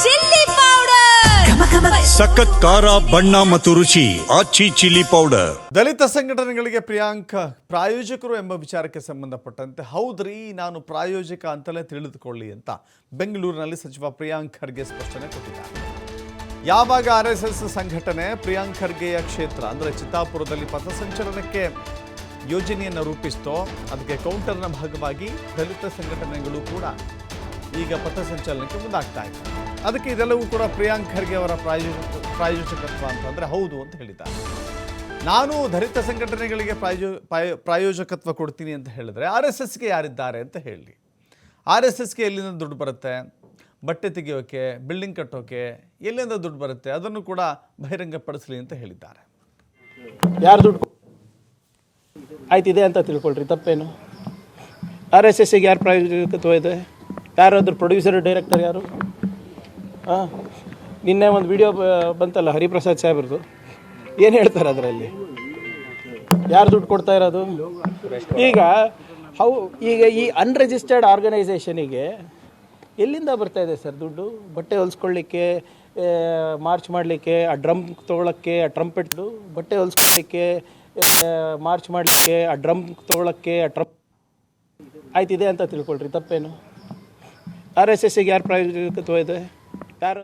Chilli powder, ಸಖತ್ ಖಾರ ಬಣ್ಣ ಮತ್ತು ರುಚಿ ಆಚಿ ಚಿಲ್ಲಿ ಪೌಡರ್. ದಲಿತ ಸಂಘಟನೆಗಳಿಗೆ ಪ್ರಿಯಾಂಕ ಪ್ರಾಯೋಜಕರು ಎಂಬ ವಿಚಾರಕ್ಕೆ ಸಂಬಂಧಪಟ್ಟಂತೆ ಹೌದ್ರಿ ನಾನು ಪ್ರಾಯೋಜಕ ಅಂತಲೇ ತಿಳಿದುಕೊಳ್ಳಿ ಅಂತ ಬೆಂಗಳೂರಿನಲ್ಲಿ ಸಚಿವ ಪ್ರಿಯಾಂಕ್ ಖರ್ಗೆ ಸ್ಪಷ್ಟನೆ ಕೊಟ್ಟಿದ್ದಾರೆ. ಯಾವಾಗ RSS ಸಂಘಟನೆ ಪ್ರಿಯಾಂಕ್ ಖರ್ಗೆಯ ಕ್ಷೇತ್ರ ಅಂದರೆ ಚಿತ್ತಾಪುರದಲ್ಲಿ ಪಥಸಂಚಲನಕ್ಕೆ ಯೋಜನೆಯನ್ನು ರೂಪಿಸ್ತೋ ಅದಕ್ಕೆ ಕೌಂಟರ್ನ ಭಾಗವಾಗಿ ದಲಿತ ಸಂಘಟನೆಗಳು ಕೂಡ ಈಗ ಪಥಸಂಚಲನಕ್ಕೆ ಮುಂದಾಗ್ತಾ ಇದ್ದಾರೆ. ಅದಕ್ಕೆ ಇದೆಲ್ಲವೂ ಕೂಡ ಪ್ರಿಯಾಂಕ್ ಖರ್ಗೆ ಅವರ ಪ್ರಾಯೋಜಕತ್ವ ಅಂತಂದರೆ ಹೌದು ಅಂತ ಹೇಳಿದ್ದಾರೆ. ನಾನು ದಲಿತ ಸಂಘಟನೆಗಳಿಗೆ ಪ್ರಾಯೋಜಕತ್ವ ಕೊಡ್ತೀನಿ ಅಂತ ಹೇಳಿದ್ರೆ RSSಗೆ ಯಾರಿದ್ದಾರೆ ಅಂತ ಹೇಳಿ. RSSಗೆ ಎಲ್ಲಿಂದ ದುಡ್ಡು ಬರುತ್ತೆ? ಬಟ್ಟೆ ತೆಗೆಯೋಕೆ, ಬಿಲ್ಡಿಂಗ್ ಕಟ್ಟೋಕೆ ಎಲ್ಲಿಂದ ದುಡ್ಡು ಬರುತ್ತೆ ಅದನ್ನು ಕೂಡ ಬಹಿರಂಗಪಡಿಸಲಿ ಅಂತ ಹೇಳಿದ್ದಾರೆ. ಯಾರು ದುಡ್ಡು ಆಯ್ತಿದೆ ಅಂತ ತಿಳ್ಕೊಳ್ರಿ, ತಪ್ಪೇನು? RSSಗೆ ಯಾರು ಪ್ರಾಯೋಜಕತ್ವ ಇದೆ? ಯಾರು ಅದ್ರ ಪ್ರೊಡ್ಯೂಸರ್ ಡೈರೆಕ್ಟರ್ ಯಾರು? ನಿನ್ನೆ ಒಂದು ವಿಡಿಯೋ ಬಂತಲ್ಲ ಹರಿಪ್ರಸಾದ್ ಸಾಹೇಬ್ರದ್ದು, ಏನು ಹೇಳ್ತಾರೆ ಅದರಲ್ಲಿ? ಯಾರು ದುಡ್ಡು ಕೊಡ್ತಾ ಇರೋದು? ಈಗ ಈ ಅನ್ರಿಜಿಸ್ಟರ್ಡ್ ಆರ್ಗನೈಸೇಷನಿಗೆ ಎಲ್ಲಿಂದ ಬರ್ತಾ ಇದೆ ಸರ್ ದುಡ್ಡು? ಬಟ್ಟೆ ಹೊಲಿಸ್ಕೊಳ್ಳಿಕ್ಕೆ, ಮಾರ್ಚ್ ಮಾಡಲಿಕ್ಕೆ, ಆ ಡ್ರಮ್ ತೊಗೊಳಕ್ಕೆ, ಆ ಟ್ರಂಪೆಟ್ದು ಬಟ್ಟೆ ಹೊಲಿಸ್ಕೊಳ್ಳಿಕ್ಕೆ, ಮಾರ್ಚ್ ಮಾಡಲಿಕ್ಕೆ, ಆ ಡ್ರಮ್ ತೊಗೊಳಕ್ಕೆ, ಆ ಆಯ್ತಿದೆ ಅಂತ ತಿಳ್ಕೊಳ್ರಿ, ತಪ್ಪೇನು? RSSಗೆ ಯಾರು ಪ್ರಾಯೋಜಕತ್ವ ಇದೆ? ಯಾರು